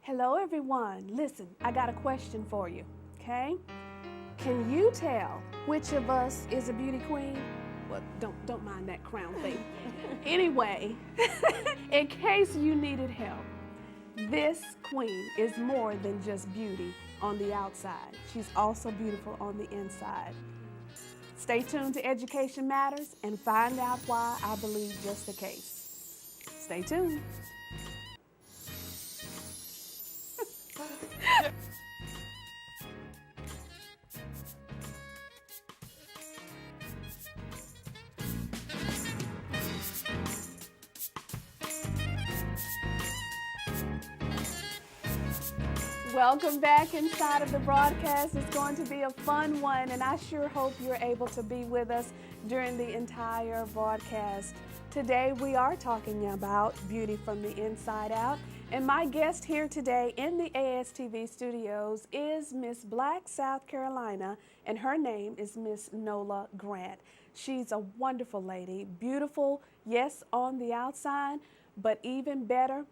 Hello, everyone. Listen, I got a question for you, okay? Can you tell which of us is a beauty queen? Well, don't mind that crown thing. Anyway, in case you needed help, this queen is more than just beauty on the outside. She's also beautiful on the inside. Stay tuned to Education Matters and find out why I believe just the case. Stay tuned. Welcome back inside of the broadcast. It's going to be a fun one, and I sure hope you're able to be with us during the entire broadcast. Today, we are talking about beauty from the inside out, and my guest here today in the ASTV studios is Miss Black, South Carolina, and her name is Miss Nola Grant. She's a wonderful lady, beautiful, yes, on the outside, but even better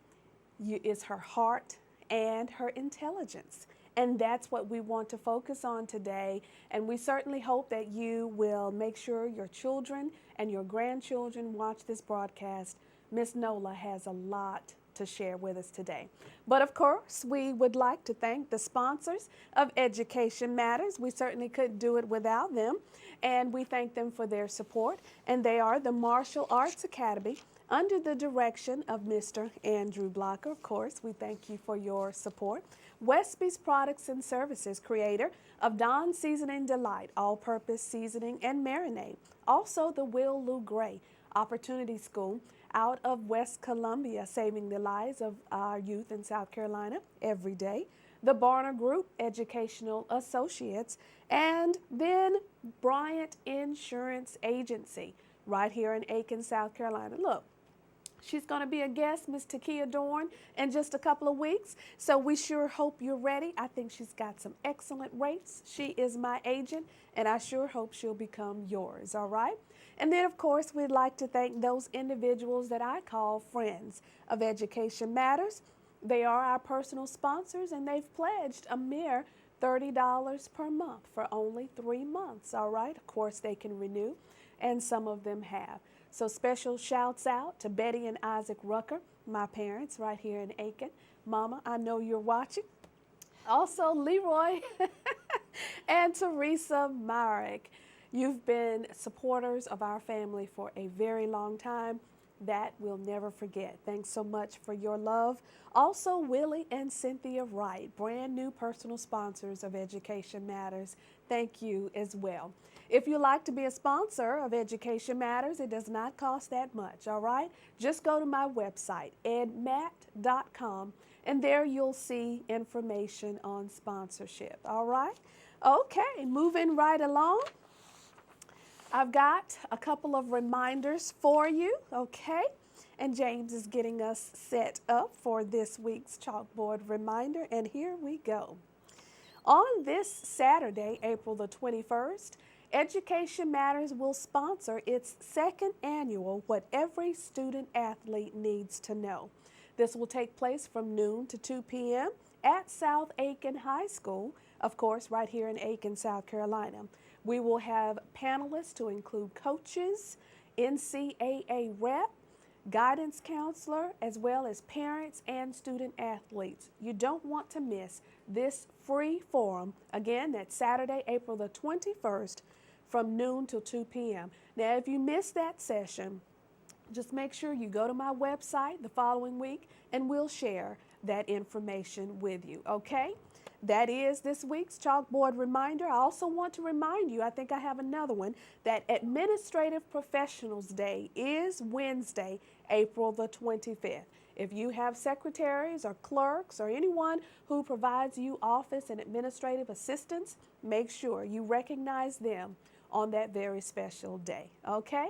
is her heart and her intelligence. And that's what we want to focus on today. And we certainly hope that you will make sure your children and your grandchildren watch this broadcast. Miss Nola has a lot to share with us today. But of course, we would like to thank the sponsors of Education Matters. We certainly couldn't do it without them. And we thank them for their support. And they are the Martial Arts Academy, under the direction of Mr. Andrew Blocker. Of course, we thank you for your support. Westby's Products and Services, creator of Dawn Seasoning Delight, all-purpose seasoning and marinade. Also, the Will Lou Gray Opportunity School out of West Columbia, saving the lives of our youth in South Carolina every day. The Barner Group Educational Associates, and then Bryant Insurance Agency right here in Aiken, South Carolina. Look, she's going to be a guest, Miss Takia Dorn, in just a couple of weeks. So we sure hope you're ready. I think she's got some excellent rates. She is my agent, and I sure hope she'll become yours, all right? And then, of course, we'd like to thank those individuals that I call friends of Education Matters. They are our personal sponsors, and they've pledged a mere $30 per month for only 3 months, all right? Of course, they can renew, and some of them have. So special shouts out to Betty and Isaac Rucker, my parents right here in Aiken. Mama, I know you're watching. Also, Leroy and Teresa Myrick. You've been supporters of our family for a very long time. That we'll never forget. Thanks so much for your love. Also, Willie and Cynthia Wright, brand new personal sponsors of Education Matters. Thank you as well. If you'd like to be a sponsor of Education Matters, it does not cost that much, all right? Just go to my website, edmat.com, and there you'll see information on sponsorship, all right? Okay, moving right along. I've got a couple of reminders for you, okay? And James is getting us set up for this week's chalkboard reminder, and here we go. On this Saturday, April the 21st, Education Matters will sponsor its second annual What Every Student Athlete Needs to Know. This will take place from noon to 2 p.m. at South Aiken High School, of course, right here in Aiken, South Carolina. We will have panelists to include coaches, NCAA rep, guidance counselor, as well as parents and student athletes. You don't want to miss this free forum. Again, that's Saturday, April the 21st from noon till 2 p.m. Now, if you miss that session, just make sure you go to my website the following week and we'll share that information with you, okay? That is this week's chalkboard reminder. I also want to remind you, I think I have another one, that Administrative Professionals Day is Wednesday, April the 25th. If you have secretaries or clerks or anyone who provides you office and administrative assistance, make sure you recognize them on that very special day, okay?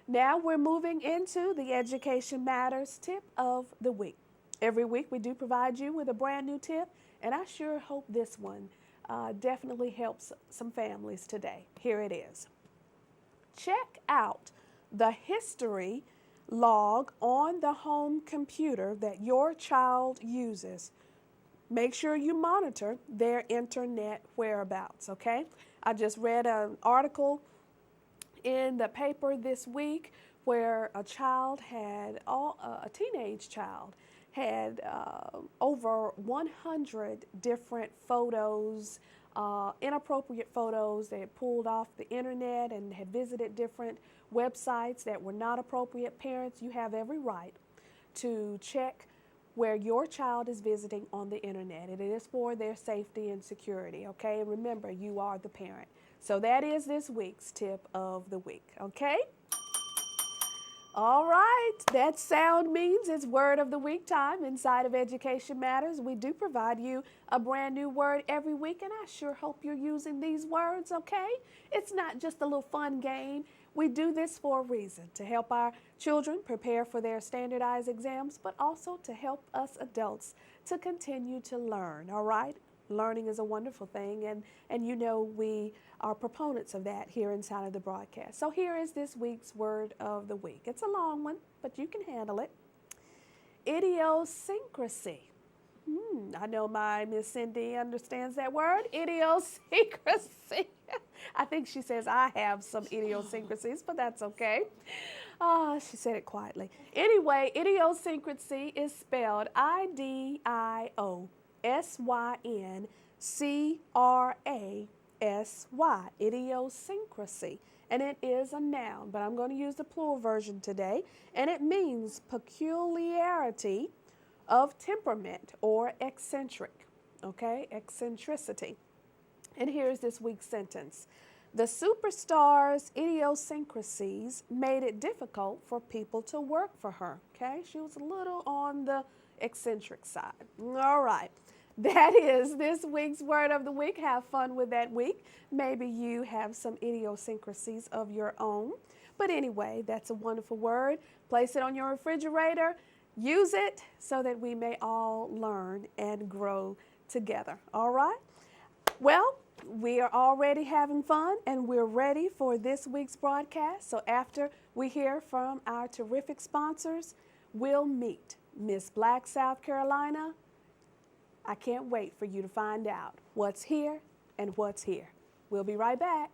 Now we're moving into the Education Matters tip of the week. Every week we do provide you with a brand new tip, and I sure hope this one definitely helps some families today. Here it is. Check out the history log on the home computer that your child uses make sure you monitor their internet whereabouts, okay? I just read an article in the paper this week where a teenage child had over 100 different photos, inappropriate photos they had pulled off the internet and had visited different websites that were not appropriate. Parents, you have every right to check where your child is visiting on the internet. It is for their safety and security, okay? And remember, you are the parent. So that is this week's tip of the week, okay? All right, that sound means it's Word of the Week time. Inside of Education Matters, we do provide you a brand new word every week, and I sure hope you're using these words, okay? It's not just a little fun game. We do this for a reason, to help our children prepare for their standardized exams, but also to help us adults to continue to learn, all right? Learning is a wonderful thing, and you know we are proponents of that here inside of the broadcast. So here is this week's Word of the Week. It's a long one, but you can handle it. Idiosyncrasy. I know my Miss Cindy understands that word, idiosyncrasy. I think she says I have some idiosyncrasies, but that's okay. She said it quietly. Anyway, idiosyncrasy is spelled IDIOSYNCRASY, idiosyncrasy. And it is a noun, but I'm going to use the plural version today, and it means peculiarity of temperament or eccentric, okay, eccentricity. And here's this week's sentence. The superstar's idiosyncrasies made it difficult for people to work for her, okay? She was a little on the eccentric side. All right, that is this week's Word of the Week. Have fun with that week. Maybe you have some idiosyncrasies of your own. But anyway, that's a wonderful word. Place it on your refrigerator. Use it so that we may all learn and grow together. All right? Well, we are already having fun and we're ready for this week's broadcast. So after we hear from our terrific sponsors, we'll meet Miss Black, South Carolina. I can't wait for you to find out what's here and what's here. We'll be right back.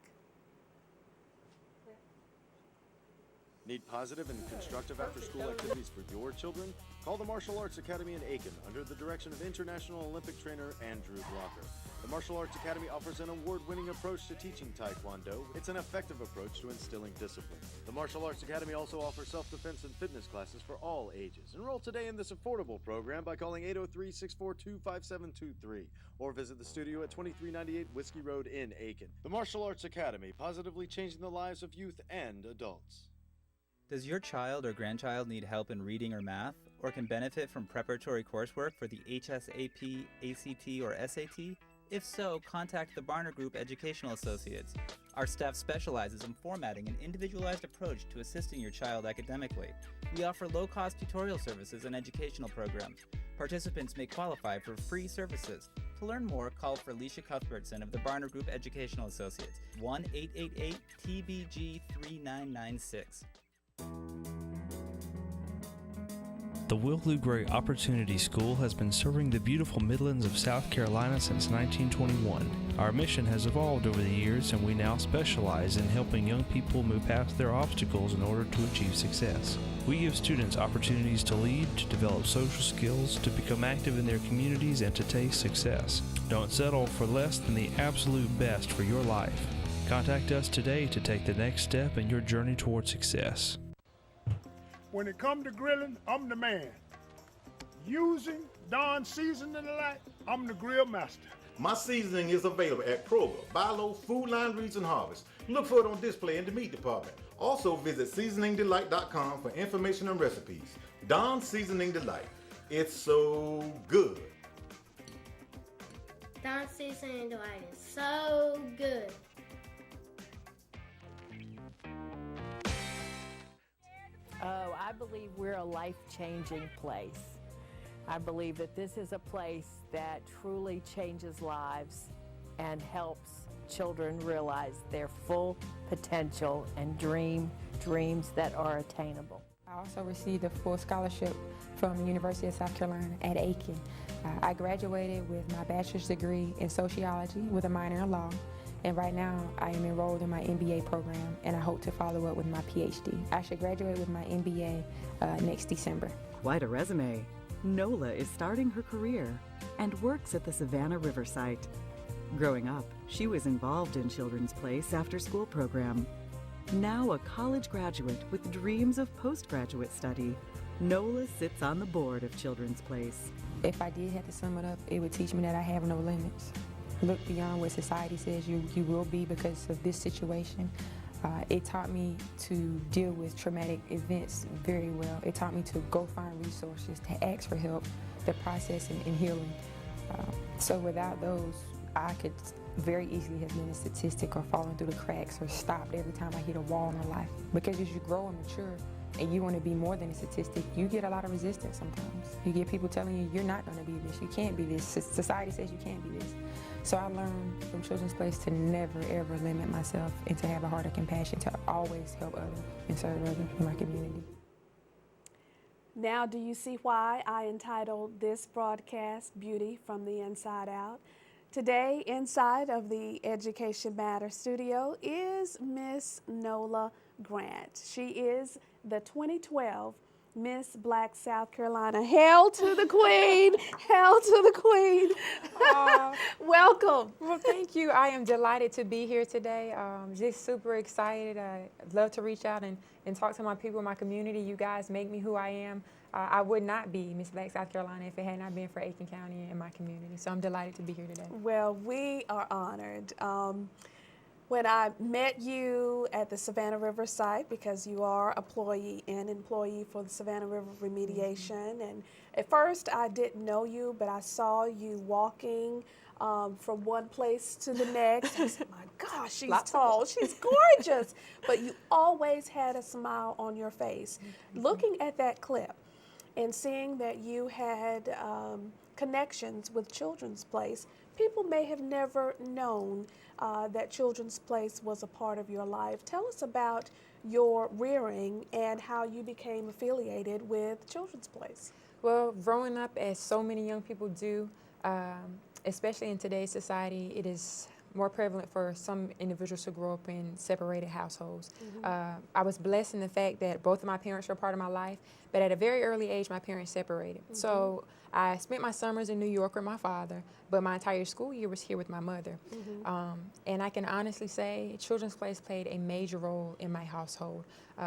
Need positive and constructive after-school activities for your children? Call the Martial Arts Academy in Aiken under the direction of International Olympic trainer Andrew Blocker. The Martial Arts Academy offers an award-winning approach to teaching Taekwondo. It's an effective approach to instilling discipline. The Martial Arts Academy also offers self-defense and fitness classes for all ages. Enroll today in this affordable program by calling 803-642-5723 or visit the studio at 2398 Whiskey Road in Aiken. The Martial Arts Academy, positively changing the lives of youth and adults. Does your child or grandchild need help in reading or math, or can benefit from preparatory coursework for the HSAP, ACT, or SAT? If so, contact the Barner Group Educational Associates. Our staff specializes in formatting an individualized approach to assisting your child academically. We offer low-cost tutorial services and educational programs. Participants may qualify for free services. To learn more, call for Alicia Cuthbertson of the Barner Group Educational Associates, 1-888-TBG-3996. The Will Gray Opportunity School has been serving the beautiful Midlands of South Carolina since 1921. Our mission has evolved over the years, and we now specialize in helping young people move past their obstacles in order to achieve success. We give students opportunities to lead, to develop social skills, to become active in their communities, and to taste success. Don't settle for less than the absolute best for your life. Contact us today to take the next step in your journey toward success. When it comes to grilling, I'm the man. Using Dawn Seasoning Delight, I'm the grill master. My seasoning is available at Kroger, Bi-Lo, Food Line, Reeds, and Harvest. Look for it on display in the meat department. Also visit seasoningdelight.com for information and recipes. Dawn Seasoning Delight. It's so good. Dawn Seasoning Delight is so good. Oh, I believe we're a life-changing place. I believe that this is a place that truly changes lives and helps children realize their full potential and dreams that are attainable. also received a full scholarship from the University of South Carolina at Aiken. I graduated with my bachelor's degree in sociology with a minor in law, and right now I am enrolled in my MBA program, and I hope to follow up with my PhD. I should graduate with my MBA next December. Quite a resume. Nola is starting her career and works at the Savannah River site. Growing up, she was involved in Children's Place after-school program. Now a college graduate with dreams of postgraduate study, Nola sits on the board of Children's Place. If I did have to sum it up, it would teach me that I have no limits. Look beyond what society says you will be because of this situation. It taught me to deal with traumatic events very well. It taught me to go find resources, to ask for help, the process in healing. So without those, I could very easily have been a statistic or fallen through the cracks or stopped every time I hit a wall in my life. Because as you grow and mature and you want to be more than a statistic, you get a lot of resistance sometimes. You get people telling you, you're not going to be this, you can't be this, society says you can't be this. So I learned from Children's Place to never ever limit myself and to have a heart of compassion, to always help others and serve others in my community. Now, do you see why I entitled this broadcast Beauty from the Inside Out? Today, inside of the Education Matters studio is Miss Nola Grant. She is the 2012 Miss Black South Carolina. Hail to the Queen! Hail to the Queen! Welcome. Well, thank you. I am delighted to be here today. Just super excited. I'd love to reach out and talk to my people in my community. You guys make me who I am. I would not be Miss Black South Carolina if it had not been for Aiken County and my community. So I'm delighted to be here today. Well, we are honored. When I met you at the Savannah River site, because you are an employee for the Savannah River remediation, and at first I didn't know you, but I saw you walking from one place to the next. I said, my gosh, she's tall, she's gorgeous, but you always had a smile on your face. Looking at that clip and seeing that you had connections with Children's Place, people may have never known that Children's Place was a part of your life. Tell us about your rearing and how you became affiliated with Children's Place. Well, growing up, as so many young people do, especially in today's society, it is more prevalent for some individuals to grow up in separated households. I was blessed in the fact that both of my parents were part of my life, but at a very early age, my parents separated. So I spent my summers in New York with my father, but my entire school year was here with my mother. And I can honestly say Children's Place played a major role in my household.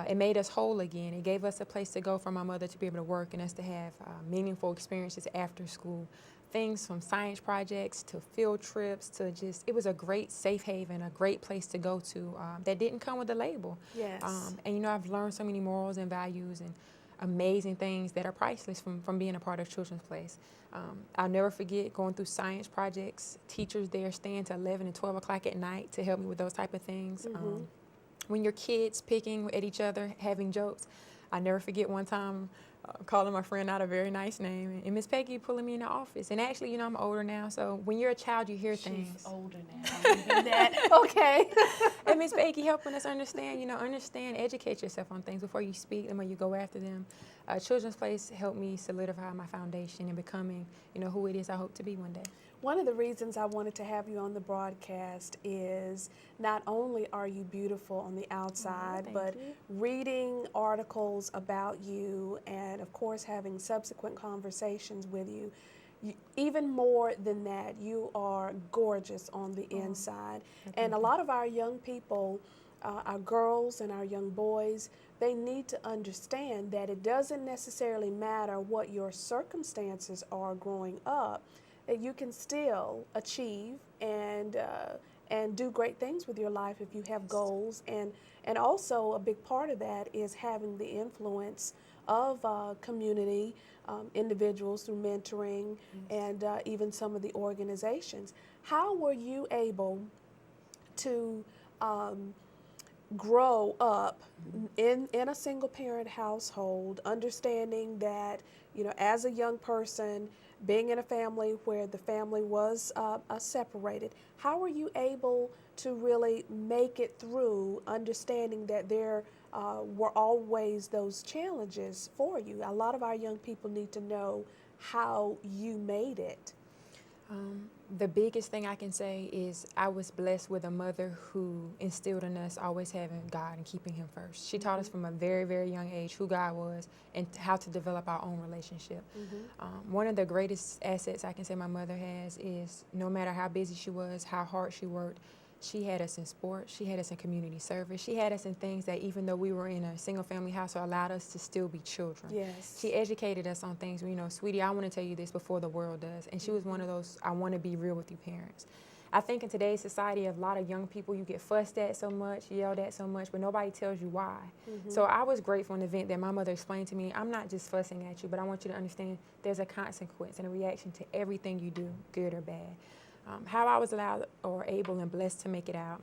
It made us whole again. It gave us a place to go for my mother to be able to work and us to have meaningful experiences after school. Things from science projects to field trips to just, it was a great safe haven, a great place to go to that didn't come with a label. Yes. And you know, I've learned so many morals and values and amazing things that are priceless from being a part of Children's Place. I'll never forget going through science projects, teachers there staying to 11 and 12 o'clock at night to help me with those type of things. When your kids picking at each other, having jokes. I never forget one time calling my friend out a very nice name, and Miss Peggy pulling me in the office. And actually, you know, I'm older now, so when you're a child, you hear things. She's older now. Okay. And Miss Peggy helping us understand, educate yourself on things before you speak them or you go after them. Children's Place helped me solidify my foundation in becoming, who it is I hope to be one day. One of the reasons I wanted to have you on the broadcast is not only are you beautiful on the outside, but reading articles about you and, of course, having subsequent conversations with you, even more than that, you are gorgeous on the inside. And a lot of our young people, our girls and our young boys, they need to understand that it doesn't necessarily matter what your circumstances are growing up, that you can still achieve and do great things with your life if you have goals. And also a big part of that is having the influence of community individuals through mentoring and even some of the organizations. How were you able to grow up in a single parent household, understanding that, as a young person, being in a family where the family was separated, how were you able to really make it through, understanding that there were always those challenges for you? A lot of our young people need to know how you made it. The biggest thing I can say is I was blessed with a mother who instilled in us always having God and keeping Him first. She taught us from a very, very young age who God was and how to develop our own relationship. One of the greatest assets I can say my mother has is no matter how busy she was, how hard she worked, she had us in sports, she had us in community service, she had us in things that even though we were in a single family household allowed us to still be children. Yes. She educated us on things, you know, sweetie, I want to tell you this before the world does. And she was one of those, I want to be real with you parents. I think in today's society, a lot of young people, you get fussed at so much, yelled at so much, but nobody tells you why. So I was grateful in the event that my mother explained to me, I'm not just fussing at you, but I want you to understand there's a consequence and a reaction to everything you do, good or bad. How I was allowed or able and blessed to make it out.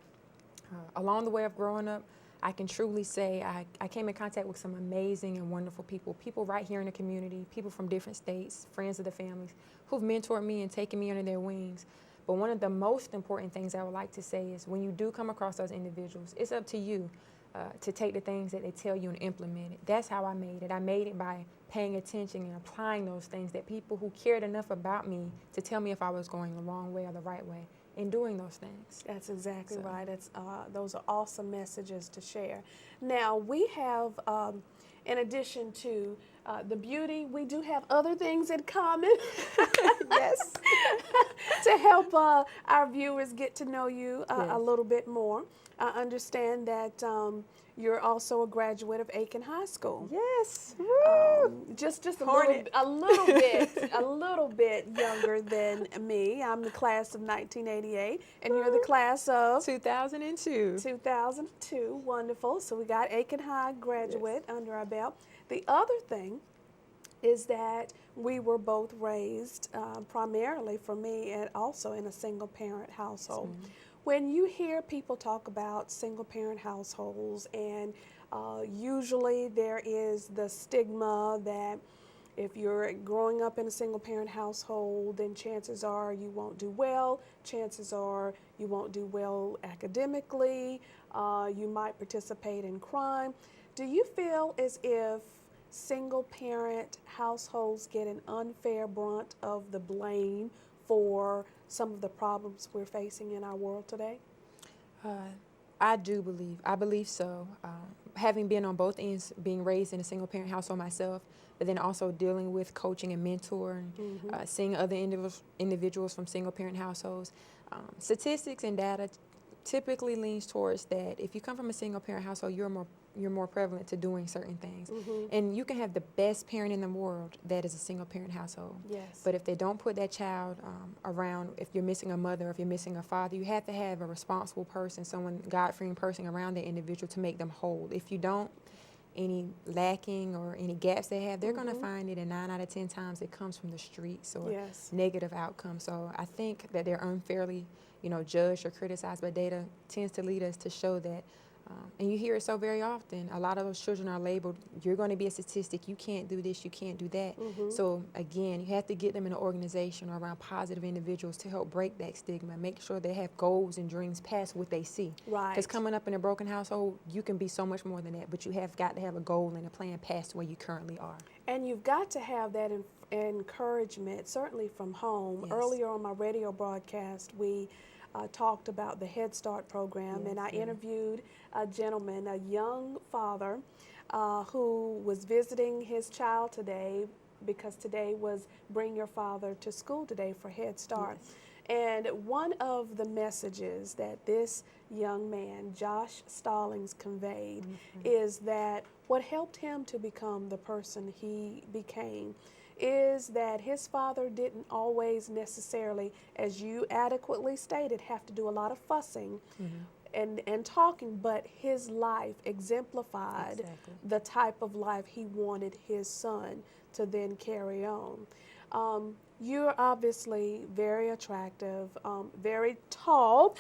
Along the way of growing up, I can truly say I came in contact with some amazing and wonderful people right here in the community, people from different states, friends of the families, who've mentored me and taken me under their wings. But one of the most important things I would like to say is when you do come across those individuals, it's up to you to take the things that they tell you and implement it. That's how I made it. I made it by paying attention and applying those things that people who cared enough about me to tell me if I was going the wrong way or the right way and doing those things. That's exactly right. It's, those are awesome messages to share. Now, we have, in addition to the beauty, we do have other things in common. Yes. To help our viewers get to know you a little bit more. I understand that you're also a graduate of Aiken High School. Yes. Just a little bit younger than me. I'm the class of 1988, and you're the class of 2002. 2002. Wonderful. So we got Aiken High graduate under our belt. The other thing is that we were both raised, primarily for me, and also in a single parent household. When you hear people talk about single parent households, and usually there is the stigma that if you're growing up in a single parent household, then chances are you won't do well, chances are you won't do well academically, you might participate in crime. Do you feel as if single parent households get an unfair brunt of the blame for some of the problems we're facing in our world today? I believe so. Having been on both ends, being raised in a single parent household myself, but then also dealing with coaching and mentoring, seeing other individuals from single parent households, statistics and data typically leans towards that if you come from a single parent household, you're more prevalent to doing certain things. And you can have the best parent in the world that is a single parent household. Yes. But if they don't put that child around, if you're missing a mother, if you're missing a father, you have to have a responsible person, someone, God-fearing person around the individual to make them whole. If you don't, any lacking or any gaps they have, they're going to find it, and 9 out of 10 times it comes from the streets or negative outcomes. So I think that they're unfairly, judged or criticized, but data tends to lead us to show that. And you hear it so very often. A lot of those children are labeled, you're going to be a statistic, you can't do this, you can't do that. So again, you have to get them in an organization or around positive individuals to help break that stigma, make sure they have goals and dreams past what they see. Right. Because coming up in a broken household, you can be so much more than that, but you have got to have a goal and a plan past where you currently are. And you've got to have that encouragement, certainly from home. Yes. Earlier on my radio broadcast, we talked about the Head Start program, and I interviewed a gentleman, a young father, who was visiting his child today because today was Bring Your Father to School Today for Head Start. And one of the messages that this young man, Josh Stallings, conveyed is that what helped him to become the person he became is that his father didn't always necessarily, as you adequately stated, have to do a lot of fussing and talking, but his life exemplified the type of life he wanted his son to then carry on. You're obviously very attractive, very tall,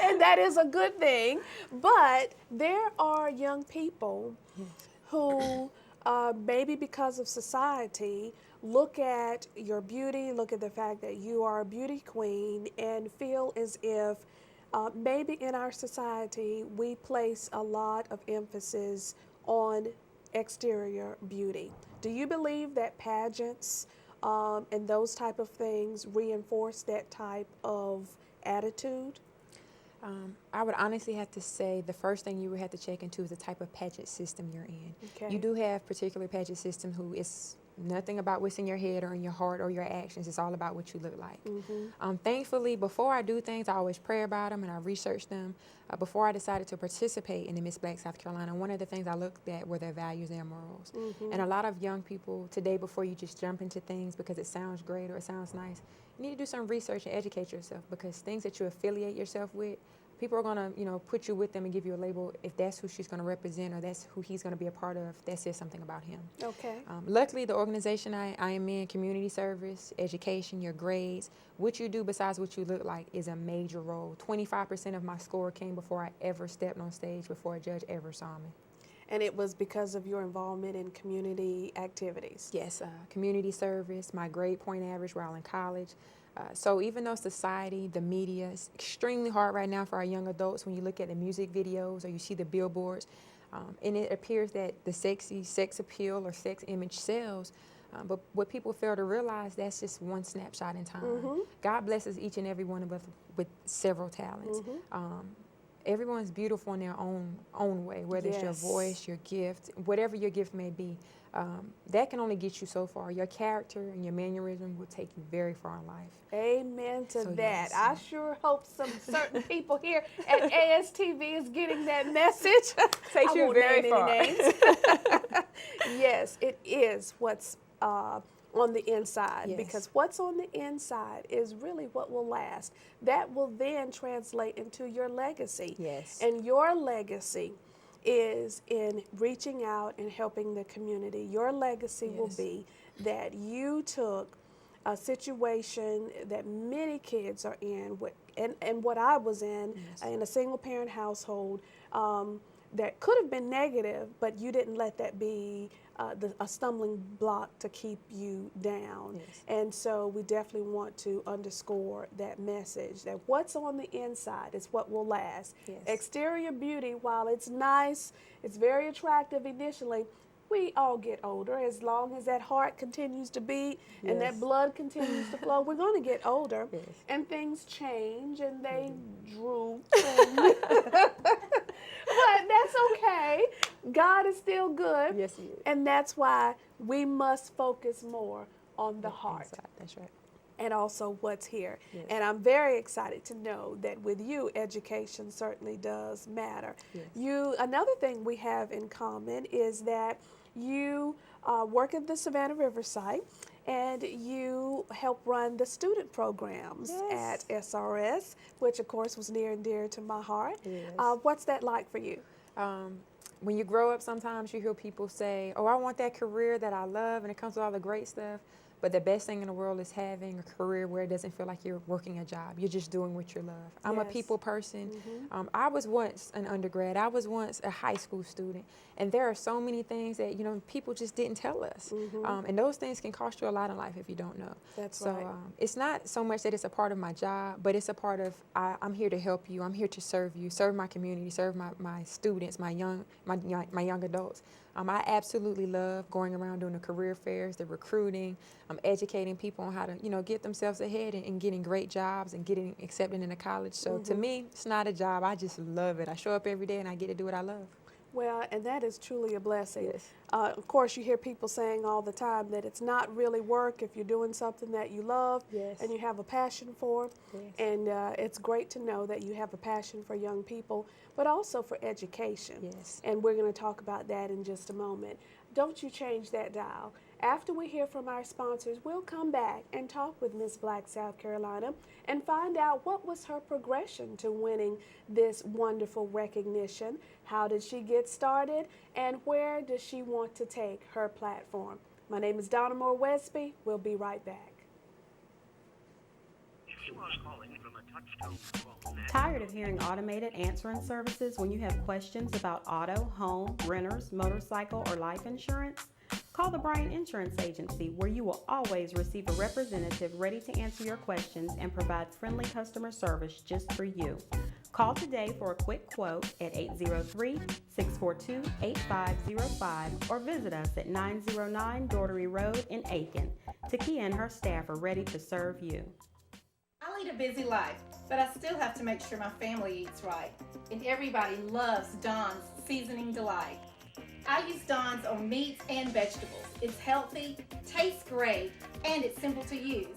and that is a good thing, but there are young people who maybe because of society, look at your beauty, look at the fact that you are a beauty queen, and feel as if maybe in our society we place a lot of emphasis on exterior beauty. Do you believe that pageants and those type of things reinforce that type of attitude? I would honestly have to say the first thing you would have to check into is the type of pageant system you're in. Okay. You do have particular pageant system who is nothing about what's in your head or in your heart or your actions. It's all about what you look like. Thankfully, before I do things, I always pray about them and I research them. Before I decided to participate in the Miss Black South Carolina, one of the things I looked at were their values and their morals. And a lot of young people today, before you just jump into things because it sounds great or it sounds nice, you need to do some research and educate yourself, because things that you affiliate yourself with, people are going to, put you with them and give you a label. If that's who she's going to represent or that's who he's going to be a part of, that says something about him. Okay. Luckily, the organization I am in, community service, education, your grades, what you do besides what you look like is a major role. 25% of my score came before I ever stepped on stage, before a judge ever saw me. And it was because of your involvement in community activities? Yes, community service, my grade point average while in college. So even though society, the media is extremely hard right now for our young adults, when you look at the music videos or you see the billboards, and it appears that the sexy sex appeal or sex image sells, but what people fail to realize, that's just one snapshot in time. God blesses each and every one of us with several talents. Everyone's beautiful in their own way, whether it's your voice, your gift, whatever your gift may be. That can only get you so far. Your character and your mannerism will take you very far in life. Amen to that. Yes. I sure hope some certain people here at ASTV is getting that message. Takes you very far. Yes, it is what's on the inside, Yes. because what's on the inside is really what will last. That will then translate into your legacy. Yes. And your legacy is in reaching out and helping the community. Your legacy will Yes. be that you took a situation that many kids are in, and what I was in a single parent household, that could have been negative, but you didn't let that be a stumbling block to keep you down. Yes. And so we definitely want to underscore that message, that what's on the inside is what will last. Yes. Exterior beauty, while it's nice, it's very attractive initially, we all get older. As long as that heart continues to beat and Yes. that blood continues to flow, we're going to get older. Yes. And things change and they droop. But that's okay. God is still good. Yes, he is. And that's why we must focus more on the heart. Inside. That's right. And also what's here. Yes. And I'm very excited to know that with you, education certainly does matter. Yes. Another thing we have in common is that you work at the Savannah River site, and you help run the student programs Yes. at SRS, which of course was near and dear to my heart. Yes. What's that like for you? When you grow up, sometimes you hear people say, oh, I want that career that I love, and it comes with all the great stuff. But the best thing in the world is having a career where it doesn't feel like you're working a job. You're just doing what you love. I'm a Yes. people person. I was once an undergrad. I was once a high school student. And there are so many things that, people just didn't tell us. And those things can cost you a lot in life if you don't know. That's so, right. It's not so much that it's a part of my job, but it's a part of, I'm here to help you. I'm here to serve you, serve my community, serve my students, my young adults. I absolutely love going around doing the career fairs, the recruiting, educating people on how to, get themselves ahead and getting great jobs and getting accepted into college. So to me, it's not a job. I just love it. I show up every day and I get to do what I love. Well, and that is truly a blessing. Yes. Of course, you hear people saying all the time that it's not really work if you're doing something that you love Yes. and you have a passion for. Yes. And it's great to know that you have a passion for young people, but also for education. Yes. And we're going to talk about that in just a moment. Don't you change that dial. After we hear from our sponsors, we'll come back and talk with Miss Black South Carolina and find out what was her progression to winning this wonderful recognition. How did she get started, and where does she want to take her platform? My name is Donna Moore Westby. We'll be right back. Tired of hearing automated answering services when you have questions about auto, home, renters, motorcycle, or life insurance? Call the Bryant Insurance Agency, where you will always receive a representative ready to answer your questions and provide friendly customer service just for you. Call today for a quick quote at 803-642-8505 or visit us at 909 Daugherty Road in Aiken. Takia and her staff are ready to serve you. I lead a busy life, but I still have to make sure my family eats right. And everybody loves Dawn's Seasoning Delight. I use Dawn's on meats and vegetables. It's healthy, tastes great, and it's simple to use.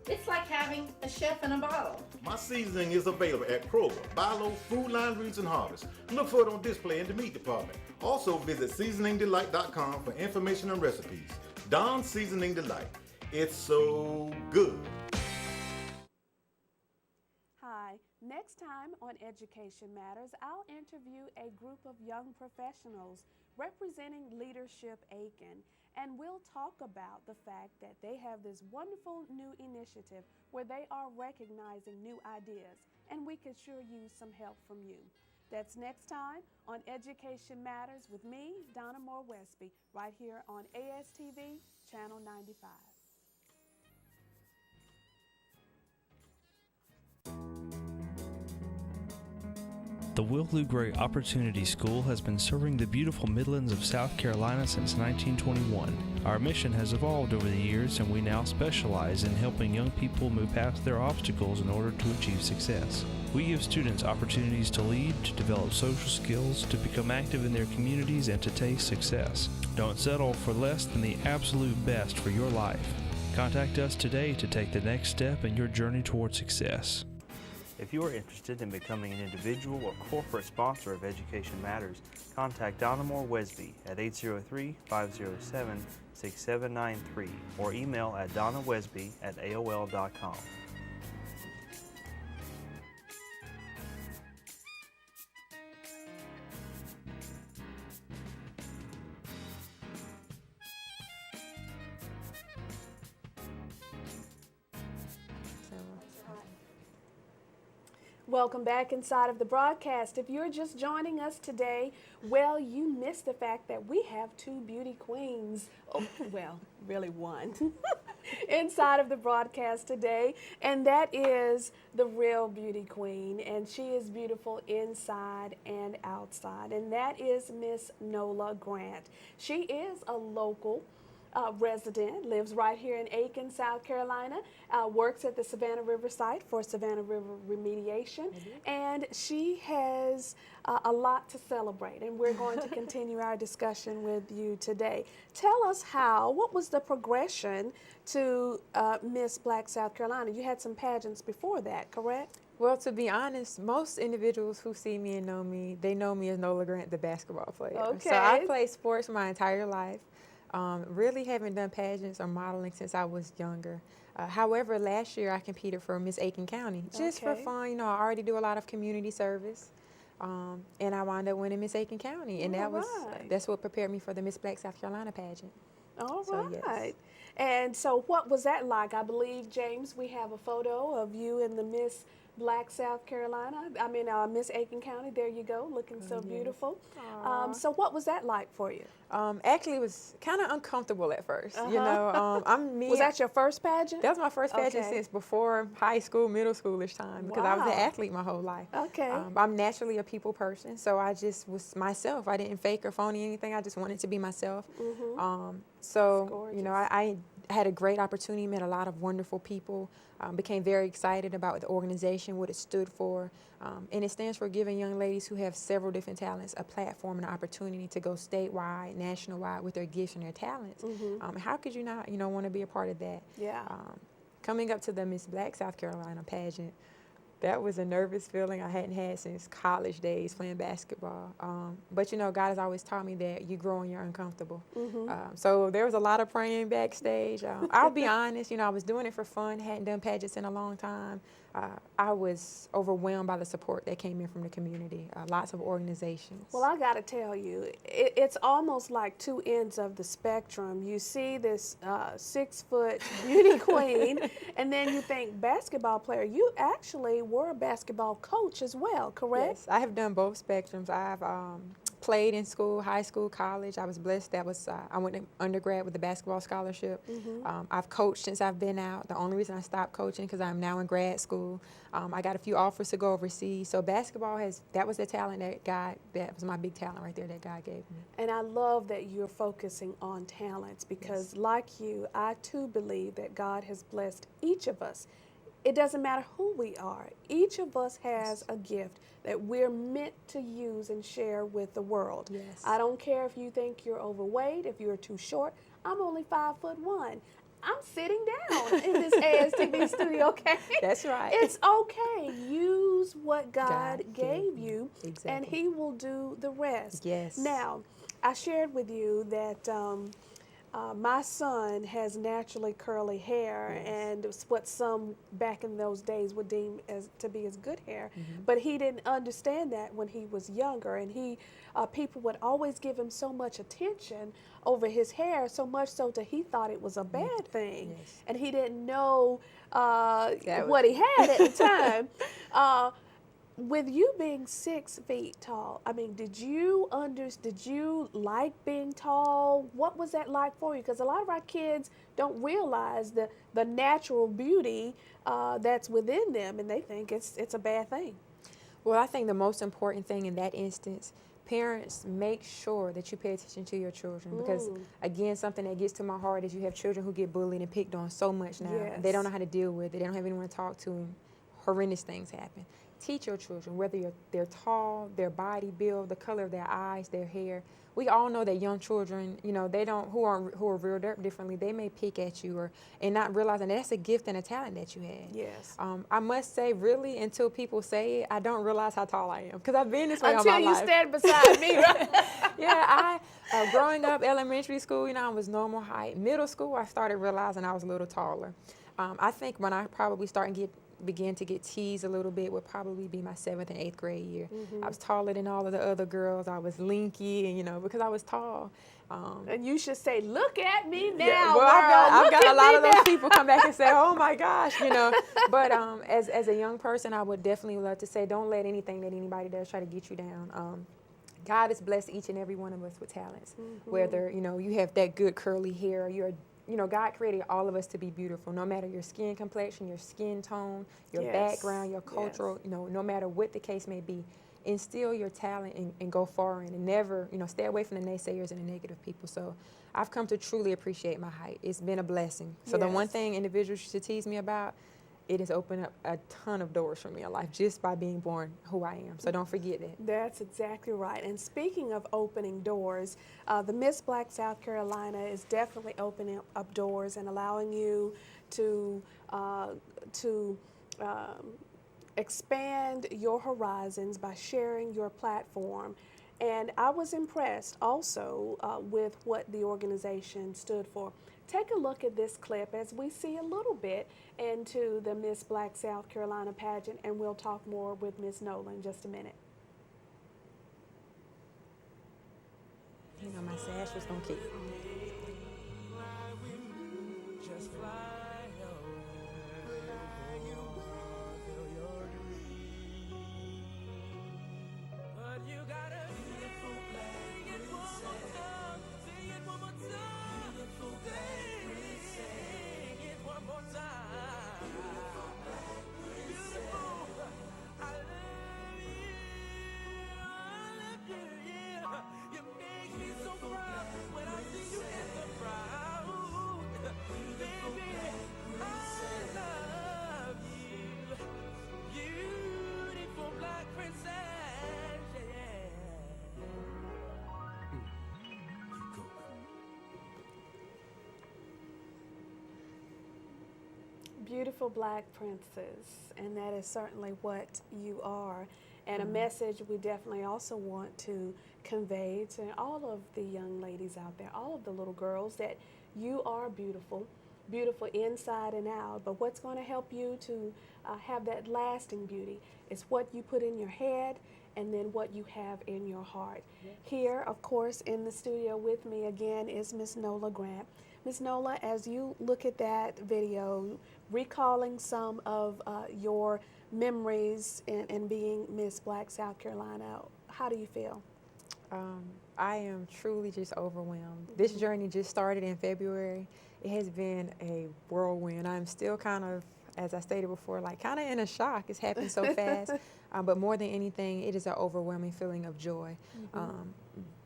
It's like having a chef in a bottle. My seasoning is available at Kroger, Buy Low, Food Line, Reeds, and Harvest. Look for it on display in the meat department. Also visit seasoningdelight.com for information and recipes. Dawn's Seasoning Delight. It's so good. Hi, next time on Education Matters, I'll interview a group of young professionals representing Leadership Aiken, and we'll talk about the fact that they have this wonderful new initiative where they are recognizing new ideas, and we could sure use some help from you. That's next time on Education Matters with me, Donna Moore Westby, right here on ASTV Channel 95. The Will Gray Opportunity School has been serving the beautiful Midlands of South Carolina since 1921. Our mission has evolved over the years, and we now specialize in helping young people move past their obstacles in order to achieve success. We give students opportunities to lead, to develop social skills, to become active in their communities, and to taste success. Don't settle for less than the absolute best for your life. Contact us today to take the next step in your journey toward success. If you are interested in becoming an individual or corporate sponsor of Education Matters, contact Donna Moore Westby at 803-507-6793 or email at donnawesby@aol.com. Welcome back inside of the broadcast. If you're just joining us today, well, you missed the fact that we have two beauty queens. Oh, well, really one. Inside of the broadcast today, and that is the real beauty queen, and she is beautiful inside and outside, and that is Miss Nola Grant. She is a local resident, lives right here in Aiken, South Carolina, works at the Savannah River site for Savannah River remediation, and she has a lot to celebrate, and we're going to continue our discussion with you today. Tell us what was the progression to Miss Black South Carolina? You had some pageants before that, correct? Well, to be honest, most individuals who see me and know me, they know me as Nola Grant, the basketball player. Okay. So I played sports my entire life. Really haven't done pageants or modeling since I was younger. However, last year I competed for Miss Aiken County, just for fun. You know, I already do a lot of community service, and I wound up winning Miss Aiken County, and that's what prepared me for the Miss Black South Carolina pageant. All So, right. yes. And so what was that like? I believe, James, we have a photo of you in the Miss Black South Carolina. I mean, Miss Aiken County. There you go, looking so beautiful. So what was that like for you? Actually, it was kind of uncomfortable at first. You know, Was that your first pageant? That was my first pageant since before high school, middle schoolish time, because I was an athlete my whole life. Okay. I'm naturally a people person, so I just was myself. I didn't fake or phony anything. I just wanted to be myself. So, you know, I had a great opportunity, met a lot of wonderful people, became very excited about the organization, what it stood for. And it stands for giving young ladies who have several different talents a platform and an opportunity to go statewide, national-wide with their gifts and their talents. How could you not, you know, want to be a part of that? Yeah. Coming up to the Miss Black South Carolina pageant, that was a nervous feeling I hadn't had since college days playing basketball. But, you know, God has always taught me that you grow when you're uncomfortable. So there was a lot of praying backstage. I'll be honest, you know, I was doing it for fun, hadn't done pageants in a long time. I was overwhelmed by the support that came in from the community, lots of organizations. Well, I got to tell you, it's almost like two ends of the spectrum. You see this 6-foot beauty queen, and then you think basketball player. You actually were a basketball coach as well, correct? Yes, I have done both spectrums. I've played in school, high school, college. I was blessed. I went to undergrad with a basketball scholarship. I've coached since I've been out. The only reason I stopped coaching because I'm now in grad school. I got a few offers to go overseas. So basketball that was the talent that was my big talent right there that God gave me. And I love that you're focusing on talents because like you, I too believe that God has blessed each of us. It doesn't matter who we are. Each of us has a gift that we're meant to use and share with the world. Yes. I don't care if you think you're overweight, if you're too short. I'm only 5'1". I'm sitting down in this ASTV studio, okay? That's right. It's okay. Use what God gave you, exactly. and He will do the rest. Yes. Now, I shared with you that my son has naturally curly hair, and it's what some back in those days would deem to be as good hair. But he didn't understand that when he was younger, and people would always give him so much attention over his hair, so much so that he thought it was a bad thing, and he didn't know what he had at the time. With you being 6 feet tall, I mean, did you like being tall? What was that like for you? Because a lot of our kids don't realize the natural beauty that's within them, and they think it's a bad thing. Well, I think the most important thing in that instance, parents, make sure that you pay attention to your children because, again, something that gets to my heart is you have children who get bullied and picked on so much now. Yes. They don't know how to deal with it. They don't have anyone to talk to, and horrendous things happen. Teach your children, whether they're tall, their body build, the color of their eyes, their hair. We all know that young children, who are reared up differently, they may pick at you and not realizing that's a gift and a talent that you had. Yes. I must say, really, until people say it, I don't realize how tall I am because I've been this way all my life. Until you stand beside me, right? Yeah, growing up, elementary school, I was normal height. Middle school, I started realizing I was a little taller. I think when I probably began to get teased a little bit would probably be my 7th and 8th grade year. I was taller than all of the other girls. I was linky, and because I was tall. And you should say, "Look at me now." Yeah, well, I've got a lot of those people come back and say, "Oh my gosh," But as a young person, I would definitely love to say, don't let anything that anybody does try to get you down. God has blessed each and every one of us with talents. Whether you have that good curly hair, God created all of us to be beautiful, no matter your skin complexion, your skin tone, your background, your cultural, no matter what the case may be. Instill your talent and go far in and never, stay away from the naysayers and the negative people. So I've come to truly appreciate my height. It's been a blessing. So the one thing individuals should tease me about, it has opened up a ton of doors for me in life just by being born who I am. So don't forget that. That's exactly right. And speaking of opening doors, the Miss Black South Carolina is definitely opening up doors and allowing you to expand your horizons by sharing your platform. And I was impressed also with what the organization stood for. Take a look at this clip as we see a little bit into the Miss Black South Carolina pageant, and we'll talk more with Miss Nola in just a minute. My sash was going to kick. Beautiful Black princess, and that is certainly what you are. And a message we definitely also want to convey to all of the young ladies out there, all of the little girls, that you are beautiful, beautiful inside and out. But what's going to help you to have that lasting beauty is what you put in your head and then what you have in your heart. Here, of course, in the studio with me again is Miss Nola Grant. Ms. Nola, as you look at that video, recalling some of your memories in being Miss Black South Carolina, how do you feel? I am truly just overwhelmed. This journey just started in February. It has been a whirlwind. I'm still kind of, as I stated before, like kind of in a shock. It's happened so fast. But more than anything, it is an overwhelming feeling of joy.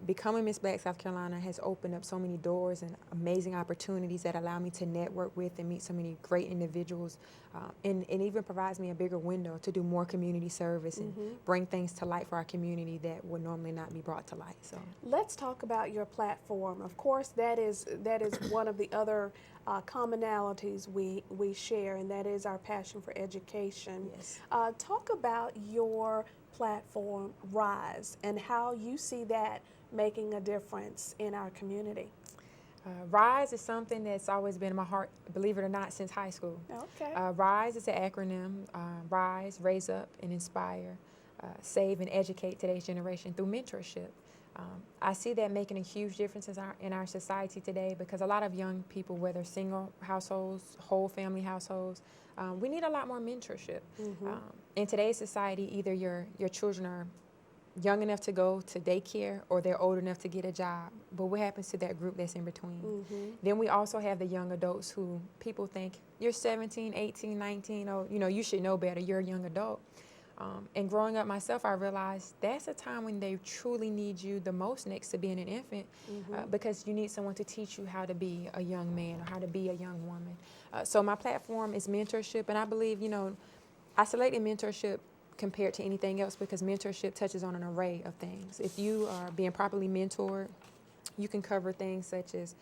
Becoming Miss Black South Carolina has opened up so many doors and amazing opportunities that allow me to network with and meet so many great individuals, and even provides me a bigger window to do more community service and bring things to light for our community that would normally not be brought to light. So let's talk about your platform. Of course, that is one of the other commonalities we share, and that is our passion for education. Yes. Talk about your platform, Rise, and how you see that making a difference in our community. RISE is something that's always been in my heart, believe it or not, since high school. Okay. RISE is an acronym, Rise, Raise Up, and Inspire, Save and Educate Today's Generation through mentorship. I see that making a huge difference in our society today, because a lot of young people, whether single households, whole family households, we need a lot more mentorship. In today's society, either your children are young enough to go to daycare or they're old enough to get a job. But what happens to that group that's in between? Then we also have the young adults who people think, you're 17, 18, 19, oh, you should know better, you're a young adult. And growing up myself, I realized that's a time when they truly need you the most next to being an infant, because you need someone to teach you how to be a young man or how to be a young woman. So my platform is mentorship, and I believe, I selected mentorship compared to anything else because mentorship touches on an array of things. If you are being properly mentored, you can cover things such as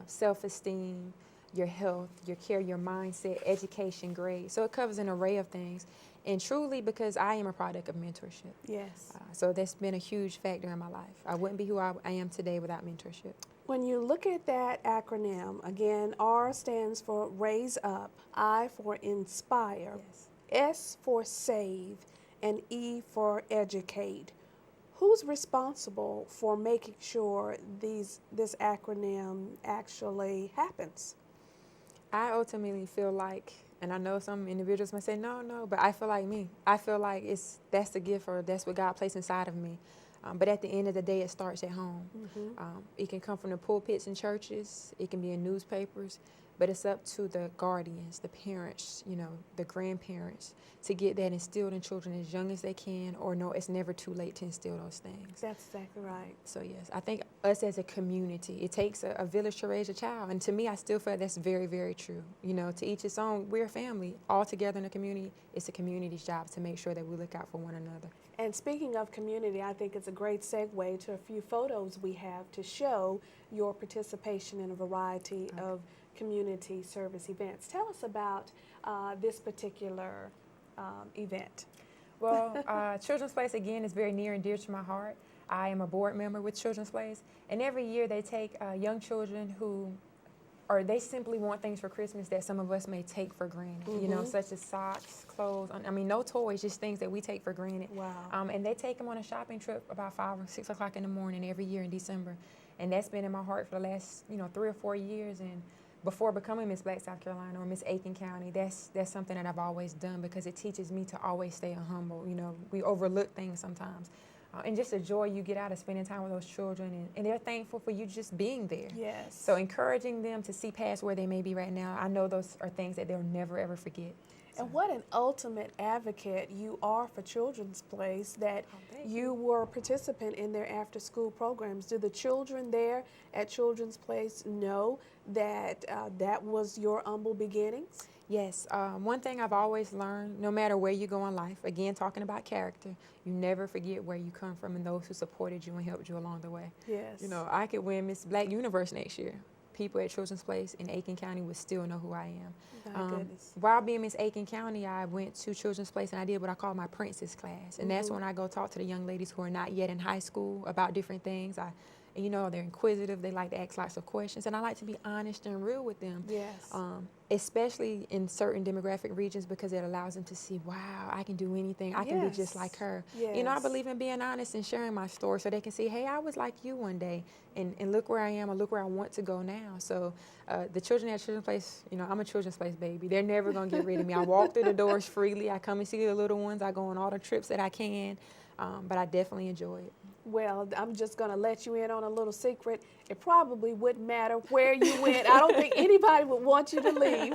self-esteem, your health, your care, your mindset, education, grades. So it covers an array of things. And truly, because I am a product of mentorship. Yes. So that's been a huge factor in my life. I wouldn't be who I am today without mentorship. When you look at that acronym, again, R stands for Raise Up, I for Inspire, Yes. S for Save, and E for Educate. Who's responsible for making sure this acronym actually happens? I ultimately feel like, and I know some individuals might say, no, but I feel like me. I feel like that's the gift, or that's what God placed inside of me. But at the end of the day, it starts at home. It can come from the pulpits in churches. It can be in newspapers. But it's up to the guardians, the parents, the grandparents, to get that instilled in children as young as they can, or no, it's never too late to instill those things. That's exactly right. So yes, I think us as a community, it takes a village to raise a child. And to me, I still feel that's very, very true. To each its own, we're a family. All together in a community, it's a community's job to make sure that we look out for one another. And speaking of community, I think it's a great segue to a few photos we have to show your participation in a variety of community service events. Tell us about this particular event. Well, Children's Place, again, is very near and dear to my heart. I am a board member with Children's Place, and every year they take young children or they simply want things for Christmas that some of us may take for granted, such as socks, clothes, no toys, just things that we take for granted. Wow. And they take them on a shopping trip about 5 or 6 o'clock in the morning every year in December. And that's been in my heart for the last, 3 or 4 years. And before becoming Miss Black South Carolina or Miss Aiken County, that's something that I've always done, because it teaches me to always stay humble. We overlook things sometimes. And just the joy you get out of spending time with those children, and they're thankful for you just being there. Yes. So encouraging them to see past where they may be right now, I know those are things that they'll never, ever forget. And what an ultimate advocate you are for Children's Place, that you were a participant in their after-school programs. Do the children there at Children's Place know that that was your humble beginnings? Yes. One thing I've always learned, no matter where you go in life, again, talking about character, you never forget where you come from and those who supported you and helped you along the way. Yes. I could win Miss Black Universe next year. People at Children's Place in Aiken County would still know who I am. My goodness. While being Miss Aiken County, I went to Children's Place and I did what I call my princess class. And that's when I go talk to the young ladies who are not yet in high school about different things. I And, you know, they're inquisitive. They like to ask lots of questions. And I like to be honest and real with them. Yes. Especially in certain demographic regions, because it allows them to see, wow, I can do anything. I can be just like her. Yes. You know, I believe in being honest and sharing my story so they can see, hey, I was like you one day, and look where I am, or look where I want to go now. So the children at Children's Place, you know, I'm a Children's Place baby. They're never going to get rid of me. I walk through the doors freely. I come and see the little ones. I go on all the trips that I can, but I definitely enjoy it. Well, I'm just going to let you in on a little secret. It probably wouldn't matter where you went. I don't think anybody would want you to leave.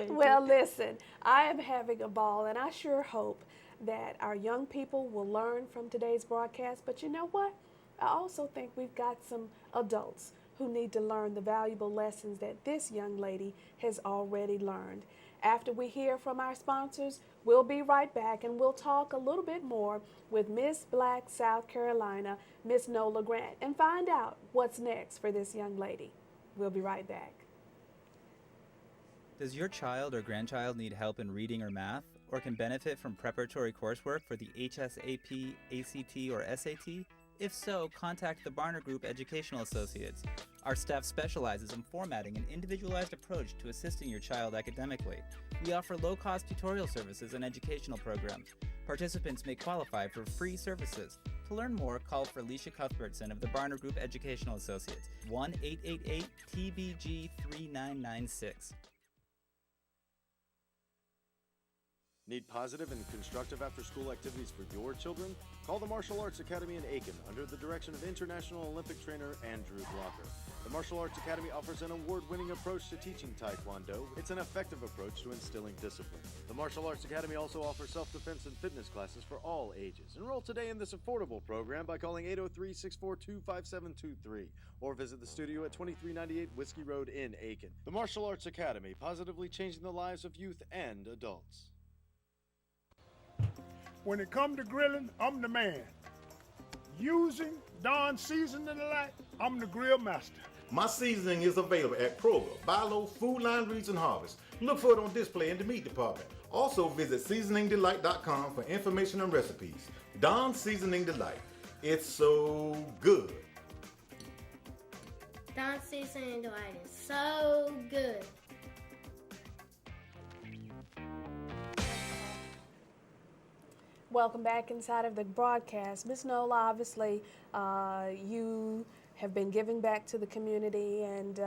Well, listen, I am having a ball, and I sure hope that our young people will learn from today's broadcast. But you know what? I also think we've got some adults who need to learn the valuable lessons that this young lady has already learned. After we hear from our sponsors, we'll be right back, and we'll talk a little bit more with Miss Black South Carolina, Miss Nola Grant, and find out what's next for this young lady. We'll be right back. Does your child or grandchild need help in reading or math, or can benefit from preparatory coursework for the HSAP, ACT, or SAT? If so, contact the Barner Group Educational Associates. Our staff specializes in formatting an individualized approach to assisting your child academically. We offer low-cost tutorial services and educational programs. Participants may qualify for free services. To learn more, call for Alicia Cuthbertson of the Barner Group Educational Associates, 1-888-TBG-3996. Need positive and constructive after-school activities for your children? Call the Martial Arts Academy in Aiken under the direction of International Olympic trainer Andrew Blocker. The Martial Arts Academy offers an award-winning approach to teaching Taekwondo. It's an effective approach to instilling discipline. The Martial Arts Academy also offers self-defense and fitness classes for all ages. Enroll today in this affordable program by calling 803-642-5723 or visit the studio at 2398 Whiskey Road in Aiken. The Martial Arts Academy, positively changing the lives of youth and adults. When it come to grilling, I'm the man. Using Don seasoning a lot, I'm the grill master. My seasoning is available at Kroger, Buy Low, Food Line, Reeds, and Harvest. Look for it on display in the meat department. Also visit seasoningdelight.com for information and recipes. Don Seasoning Delight. It's so good. Don Seasoning Delight is so good. Welcome back inside of the broadcast. Ms. Nola, obviously, you have been giving back to the community, and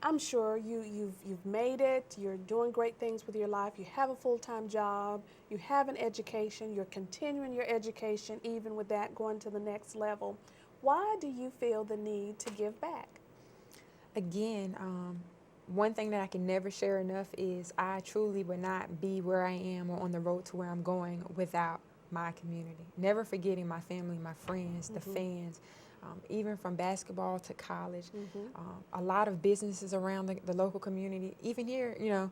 I'm sure you've made it. You're doing great things with your life. You have a full-time job. You have an education. You're continuing your education, even with that going to the next level. Why do you feel the need to give back? Again, one thing that I can never share enough is I truly would not be where I am or on the road to where I'm going without my community. Never forgetting my family, my friends, the fans, even from basketball to college. A lot of businesses around the local community. Even here, you know,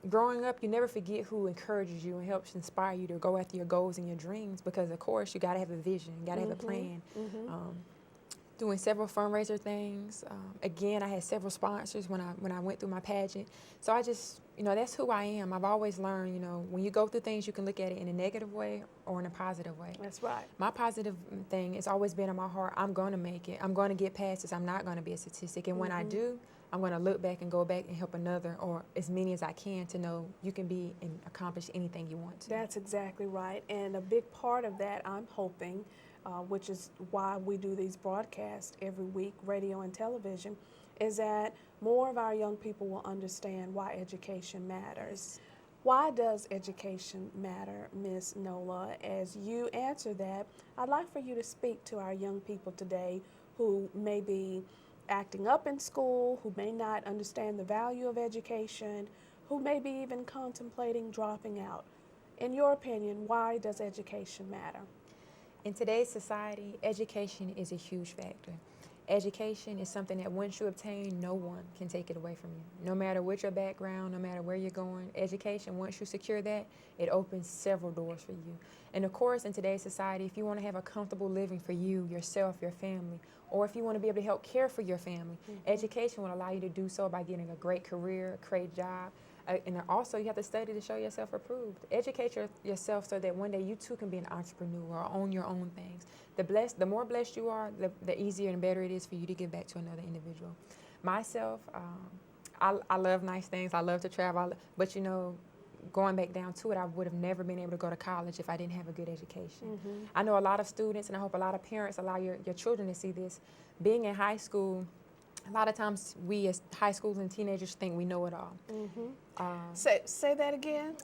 growing up, you never forget who encourages you and helps inspire you to go after your goals and your dreams, because, of course, you got to have a vision, you got to have a plan. Doing several fundraiser things. Again, I had several sponsors when I went through my pageant. So I just, you know, that's who I am. I've always learned, you know, when you go through things, you can look at it in a negative way or in a positive way. That's right. My positive thing has always been in my heart, I'm going to make it. I'm going to get past this. I'm not going to be a statistic. And when I do, I'm going to look back and go back and help another, or as many as I can, to know you can be and accomplish anything you want to. That's exactly right. And a big part of that, I'm hoping, which is why we do these broadcasts every week, radio and television, is that more of our young people will understand why education matters. Why does education matter, Ms. Nola? As you answer that, I'd like for you to speak to our young people today who may be acting up in school, who may not understand the value of education, who may be even contemplating dropping out. In your opinion, why does education matter? In today's society, education is a huge factor. Education is something that once you obtain, no one can take it away from you. No matter what your background, no matter where you're going, education, once you secure that, it opens several doors for you. And of course, in today's society, if you want to have a comfortable living for you, yourself, your family, or if you want to be able to help care for your family, education will allow you to do so by getting a great career, a great job. And also, you have to study to show yourself approved. Educate yourself so that one day you too can be an entrepreneur or own your own things. The more blessed you are, the easier and better it is for you to give back to another individual. Myself, I love nice things. I love to travel. But, you know, going back down to it, I would have never been able to go to college if I didn't have a good education. I know a lot of students, and I hope a lot of parents allow your children to see this. Being in high school, a lot of times we as high schools and teenagers think we know it all. Say that again.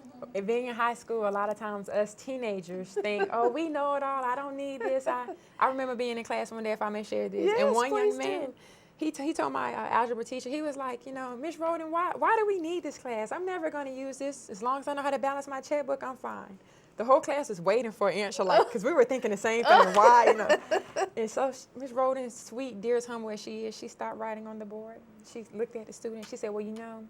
Being in high school, a lot of times us teenagers think, oh, we know it all. I don't need this. I remember being in class one day, if I may share this, yes, and one young please man, do. he told my algebra teacher, he was like, you know, Miss Roden, why do we need this class? I'm never going to use this. As long as I know how to balance my checkbook, I'm fine. The whole class was waiting for an answer, like, because we were thinking the same thing. Why, you know? And so Miss Roden, sweet, dear as humble as she is, she stopped writing on the board. She looked at the student. She said, well, you know,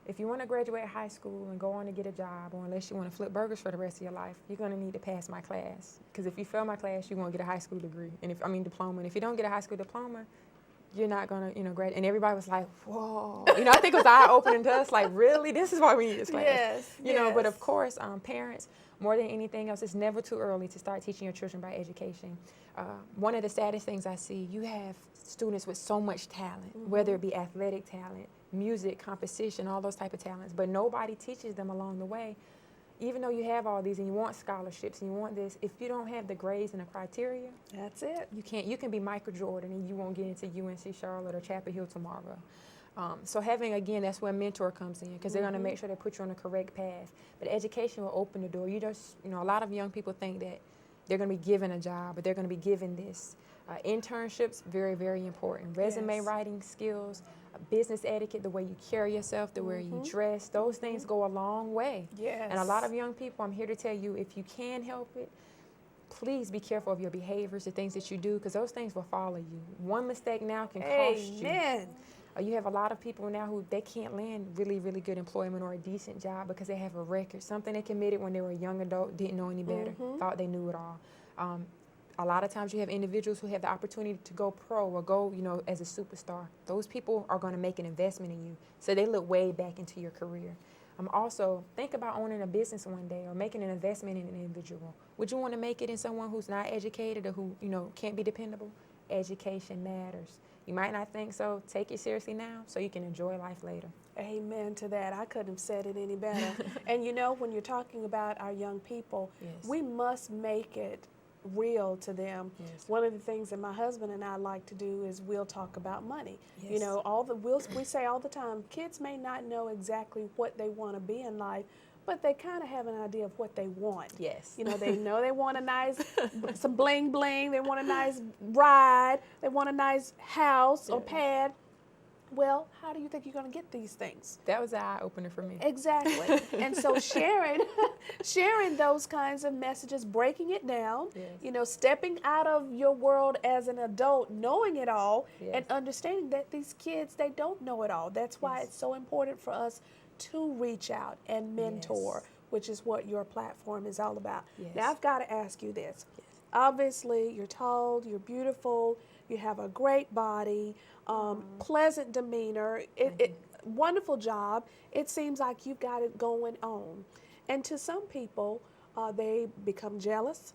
if you want to graduate high school and go on to get a job, or unless you want to flip burgers for the rest of your life, you're going to need to pass my class. Because if you fail my class, you're going to get a high school degree. Diploma. And if you don't get a high school diploma, you're not going to, you know, graduate. And everybody was like, whoa. You know, I think it was eye-opening to us, like, really? This is why we need this class. Yes, you know, but of course, parents, more than anything else, it's never too early to start teaching your children about education. One of the saddest things I see, you have students with so much talent, whether it be athletic talent, music, composition, all those type of talents, but nobody teaches them along the way. Even though you have all these and you want scholarships and you want this, if you don't have the grades and the criteria, that's it. You can be Michael Jordan and you won't get into UNC Charlotte or Chapel Hill tomorrow. So having, again, that's where a mentor comes in, because they're going to make sure they put you on the correct path. But education will open the door. You know, a lot of young people think that they're going to be given a job, but they're going to be given this. Internships, very, very important. Resume writing skills, business etiquette, the way you carry yourself, the way you dress, those things go a long way. Yes. And a lot of young people, I'm here to tell you, if you can help it, please be careful of your behaviors, the things that you do, because those things will follow you. One mistake now can cost you. Amen. You have a lot of people now who they can't land really, really good employment or a decent job because they have a record, something they committed when they were a young adult, didn't know any better, thought they knew it all. A lot of times you have individuals who have the opportunity to go pro or go, you know, as a superstar. Those people are going to make an investment in you, so they look way back into your career. Also, think about owning a business one day or making an investment in an individual. Would you want to make it in someone who's not educated or who, you know, can't be dependable? Education matters. You might not think so. Take it seriously now so you can enjoy life later. Amen to that. I couldn't have said it any better. And you know, when you're talking about our young people, we must make it real to them. One of the things that my husband and I like to do is we'll talk about money. You know, we say all the time, kids may not know exactly what they want to be in life, but they kind of have an idea of what they want. You know they want a nice, some bling bling, they want a nice ride, they want a nice house or pad. Well, how do you think you're going to get these things? That was an eye-opener for me. Exactly. And so sharing those kinds of messages, breaking it down, you know, stepping out of your world as an adult, knowing it all, and understanding that these kids, they don't know it all. That's why it's so important for us to reach out and mentor, which is what your platform is all about. Now, I've got to ask you this. Obviously, you're tall, you're beautiful, you have a great body, pleasant demeanor, wonderful job. It seems like you've got it going on. And to some people, they become jealous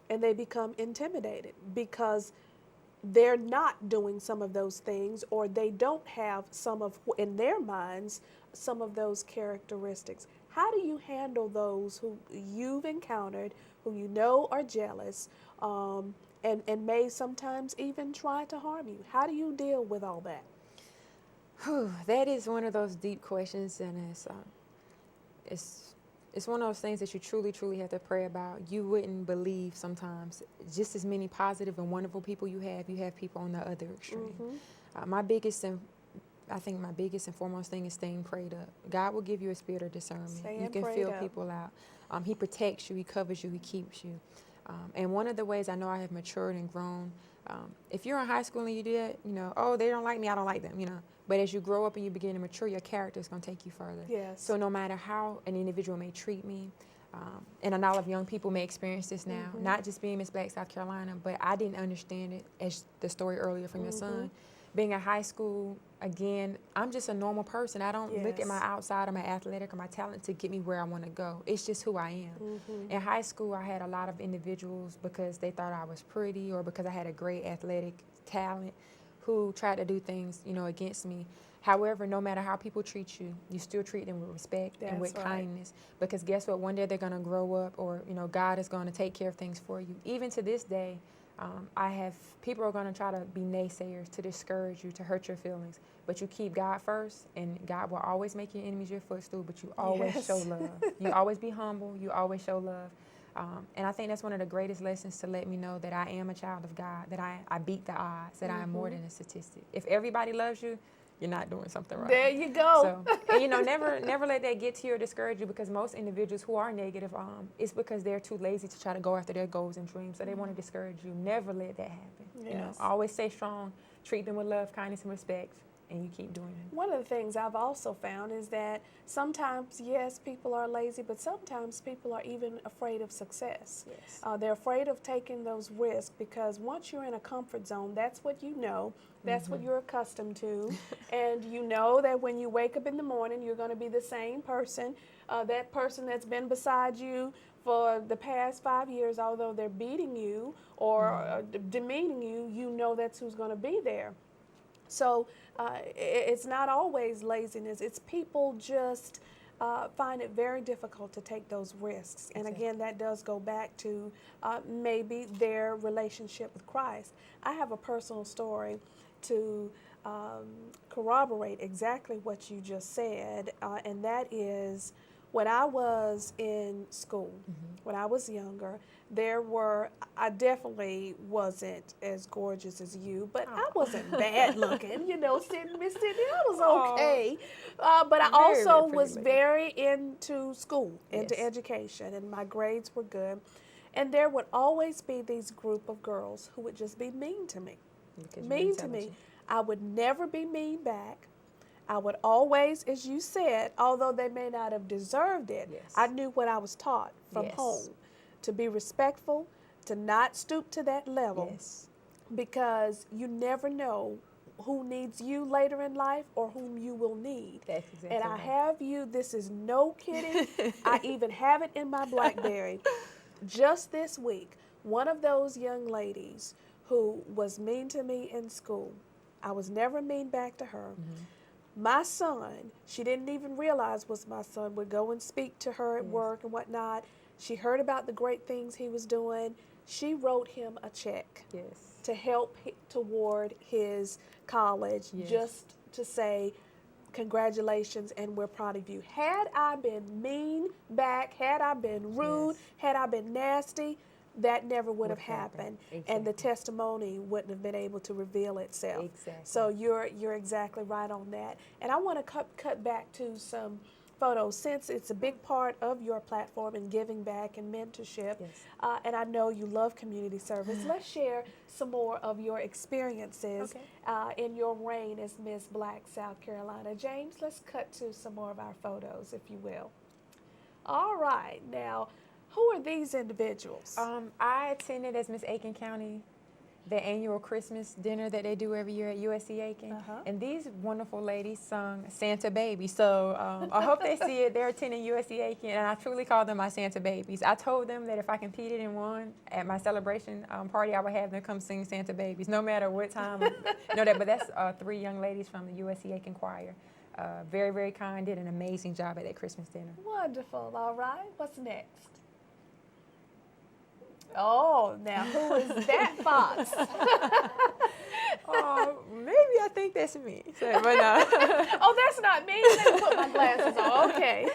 and they become intimidated because they're not doing some of those things, or they don't have in their minds, some of those characteristics. How do you handle those who you've encountered, who you know are jealous, and may sometimes even try to harm you? How do you deal with all that? That is one of those deep questions, and it's one of those things that you truly, truly have to pray about. You wouldn't believe sometimes just as many positive and wonderful people you have people on the other extreme. I think my biggest and foremost thing is staying prayed up. God will give you a spirit of discernment. You can feel people out. He protects you, he covers you, he keeps you. And one of the ways I know I have matured and grown, if you're in high school and you do that, you know, oh, they don't like me, I don't like them, you know. But as you grow up and you begin to mature, your character is going to take you further. So no matter how an individual may treat me, and a lot of young people may experience this now, not just being Miss Black South Carolina, but I didn't understand it as the story earlier from your son. being in high school, again, I'm just a normal person. I don't look at my outside or my athletic or my talent to get me where I want to go. It's just who I am. In high school, I had a lot of individuals because they thought I was pretty or because I had a great athletic talent who tried to do things, you know, against me. However, no matter how people treat you, you still treat them with respect and with kindness. Because guess what? One day they're going to grow up, or, you know, God is going to take care of things for you. Even to this day, people are going to try to be naysayers, to discourage you, to hurt your feelings. But you keep God first, and God will always make your enemies your footstool, but you always show love. You always be humble. You always show love. And I think that's one of the greatest lessons to let me know that I am a child of God, that I beat the odds, that I am more than a statistic. If everybody loves you, you're not doing something right. There you go. So, and you know, never let that get to you or discourage you, because most individuals who are negative, it's because they're too lazy to try to go after their goals and dreams. So they want to discourage you. Never let that happen. Yes. You know, always stay strong, treat them with love, kindness, and respect, and you keep doing it. One of the things I've also found is that sometimes, yes, people are lazy, but sometimes people are even afraid of success. Yes. They're afraid of taking those risks because once you're in a comfort zone, that's what you know. That's what you're accustomed to. And you know that when you wake up in the morning, you're going to be the same person. That person that's been beside you for the past 5 years, although they're beating you or demeaning you, you know that's who's going to be there. So it's not always laziness. It's people just find it very difficult to take those risks. And again, that does go back to maybe their relationship with Christ. I have a personal story to corroborate exactly what you just said, and that is when I was in school, when I was younger, I definitely wasn't as gorgeous as you, but I wasn't bad looking, you know, Miss Sydney, I was okay. But I also was very into school, into education, and my grades were good. And there would always be these group of girls who would just be mean to me. Mean to me. I would never be mean back. I would always, as you said, although they may not have deserved it, I knew what I was taught from home. To be respectful, to not stoop to that level, because you never know who needs you later in life or whom you will need. That's exactly and I have you, this is no kidding, I even have it in my BlackBerry. Just this week, one of those young ladies who was mean to me in school, I was never mean back to her. My son, she didn't even realize was my son, would go and speak to her at work and whatnot. She heard about the great things he was doing. She wrote him a check to help toward his college, just to say, congratulations, and we're proud of you. Had I been mean back, had I been rude, had I been nasty, that never would have happened, and the testimony wouldn't have been able to reveal itself. So you're exactly right on that. And I want to cut back to some photos, since it's a big part of your platform in giving back and mentorship. And I know you love community service. Let's share some more of your experiences in your reign as Miss Black South Carolina. James, let's cut to some more of our photos, if you will. All right, now, who are these individuals? I attended as Miss Aiken County the annual Christmas dinner that they do every year at USC Aiken. And these wonderful ladies sung Santa Baby. So I hope they see it. They're attending USC Aiken, and I truly call them my Santa Babies. I told them that if I competed and won at my celebration party, I would have them come sing Santa Babies, no matter what time. But that's 3 young ladies from the USC Aiken choir. Very, very kind, did an amazing job at that Christmas dinner. Wonderful. All right. What's next? Oh, now who is that fox? Maybe I think that's me. So, but, oh, that's not me. Let me put my glasses on. Okay.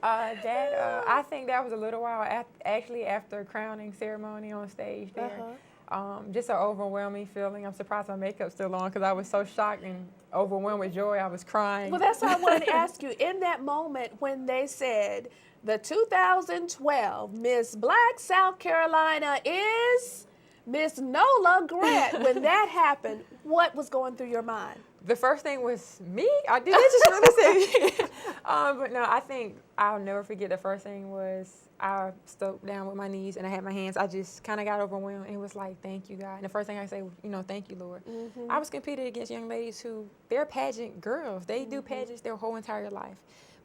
I think that was a little while after crowning ceremony on stage there. Just an overwhelming feeling. I'm surprised my makeup's still on because I was so shocked and overwhelmed with joy. I was crying. Well, that's why I wanted to ask you. In that moment when they said, the 2012 Miss Black South Carolina is Miss Nola Grant. When that happened, what was going through your mind? The first thing was me. Did they just really say me? But no, I think I'll never forget the first thing was I stood down with my knees and I had my hands. I just kind of got overwhelmed and it was like, thank you, God. And the first thing I say was, thank you, Lord. I was competing against young ladies who, they're pageant girls. They do pageants their whole entire life.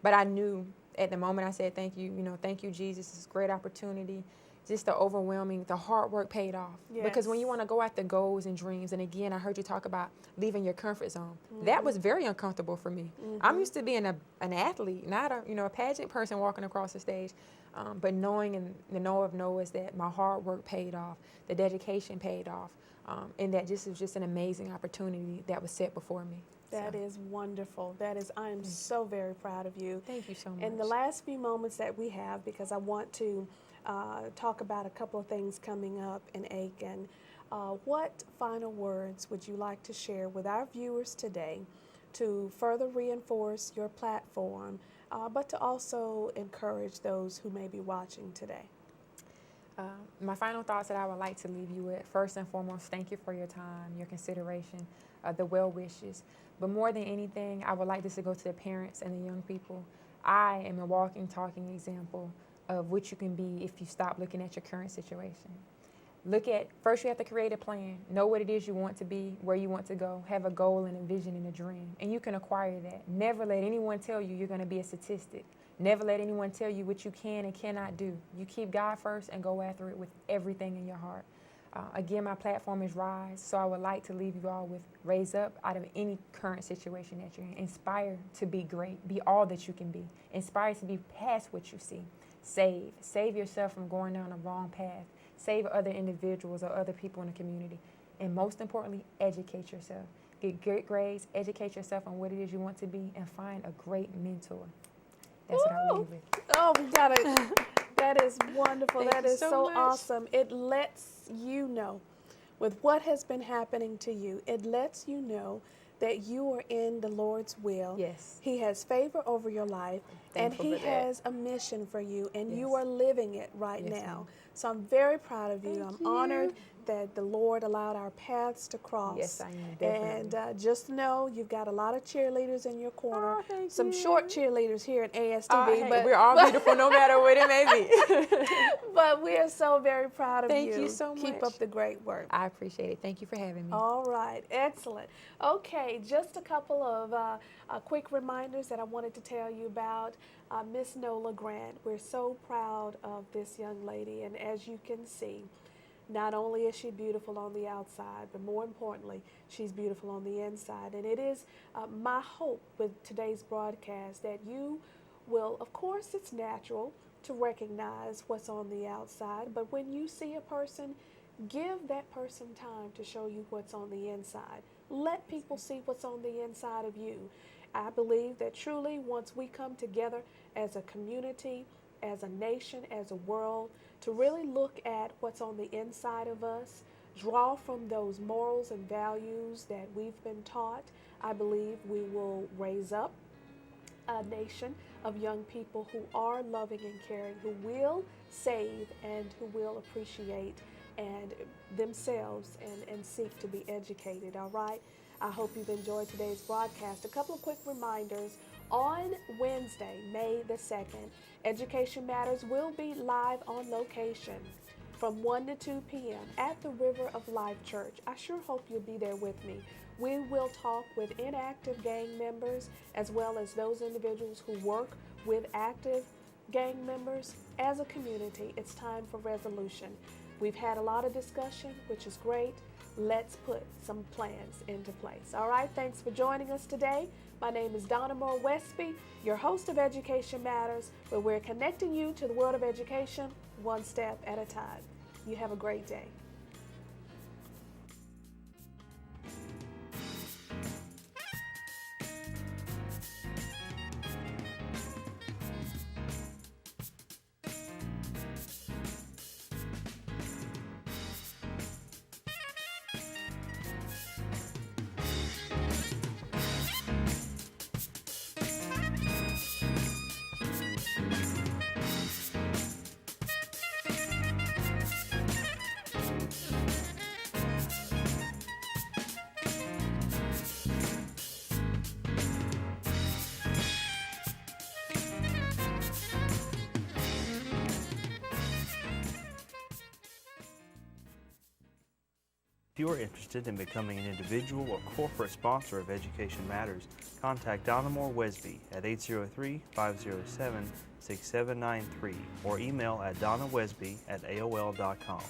But I knew at the moment I said, thank you, thank you, Jesus. It's a great opportunity. Just the hard work paid off. Yes. Because when you want to go after goals and dreams, and again, I heard you talk about leaving your comfort zone. That was very uncomfortable for me. I'm used to being an athlete, not a pageant person walking across the stage. But knowing and the know of know is that my hard work paid off, the dedication paid off, and that this was just an amazing opportunity that was set before me. That is wonderful. I am so very proud of you. Thank you so much. In the last few moments that we have, because I want to talk about a couple of things coming up in Aiken, what final words would you like to share with our viewers today to further reinforce your platform, but to also encourage those who may be watching today? My final thoughts that I would like to leave you with, first and foremost, thank you for your time, your consideration, the well wishes. But more than anything, I would like this to go to the parents and the young people. I am a walking, talking example of what you can be if you stop looking at your current situation. First you have to create a plan, know what it is you want to be, where you want to go, have a goal and a vision and a dream, and you can acquire that. Never let anyone tell you you're going to be a statistic. Never let anyone tell you what you can and cannot do. You keep God first and go after it with everything in your heart. Again, my platform is Rise, so I would like to leave you all with raise up out of any current situation that you're in. Inspire to be great. Be all that you can be. Inspire to be past what you see. Save yourself from going down the wrong path. Save other individuals or other people in the community. And most importantly, educate yourself. Get great grades, educate yourself on what it is you want to be, and find a great mentor. That's what I leave with. Oh, we got it. That is wonderful. Thank That you is so so much. awesome. It lets you know, with what has been happening to you, it lets you know that you are in the Lord's will. Yes. He has favor over your life, and Thankful He for that. has a mission for you, and you Yes. are living it right Yes, now. ma'am. So I'm very proud of you. Thank I'm you. honored that the Lord allowed our paths to cross. Yes, I am, definitely. And just know you've got a lot of cheerleaders in your corner. Oh, thank Some you. short cheerleaders here at ASTV. Hey, but we're all beautiful no matter what it may be. But we are so very proud of you. Thank you so Keep much. up the great work. I appreciate it. Thank you for having me. All right, excellent. Okay, just a couple of quick reminders that I wanted to tell you about. Miss Nola Grant, we're so proud of this young lady, and as you can see, not only is she beautiful on the outside, but more importantly, she's beautiful on the inside. And it is my hope with today's broadcast that you will, of course, it's natural to recognize what's on the outside, but when you see a person, give that person time to show you what's on the inside. Let people see what's on the inside of you. I believe that truly once we come together as a community, as a nation, as a world, to really look at what's on the inside of us, draw from those morals and values that we've been taught, I believe we will raise up a nation of young people who are loving and caring, who will save and who will appreciate and themselves and seek to be educated, all right? I hope you've enjoyed today's broadcast. A couple of quick reminders. On Wednesday, May the 2nd, Education Matters will be live on location from 1 to 2 p.m. at the River of Life Church. I sure hope you'll be there with me. We will talk with inactive gang members as well as those individuals who work with active gang members. As a community, it's time for resolution. We've had a lot of discussion, which is great. Let's put some plans into place. All right, thanks for joining us today. My name is Donna Moore Westby, your host of Education Matters, where we're connecting you to the world of education one step at a time. You have a great day. If you are interested in becoming an individual or corporate sponsor of Education Matters, contact Donna Moore Wesby at 803-507-6793 or email at donnawesby@aol.com.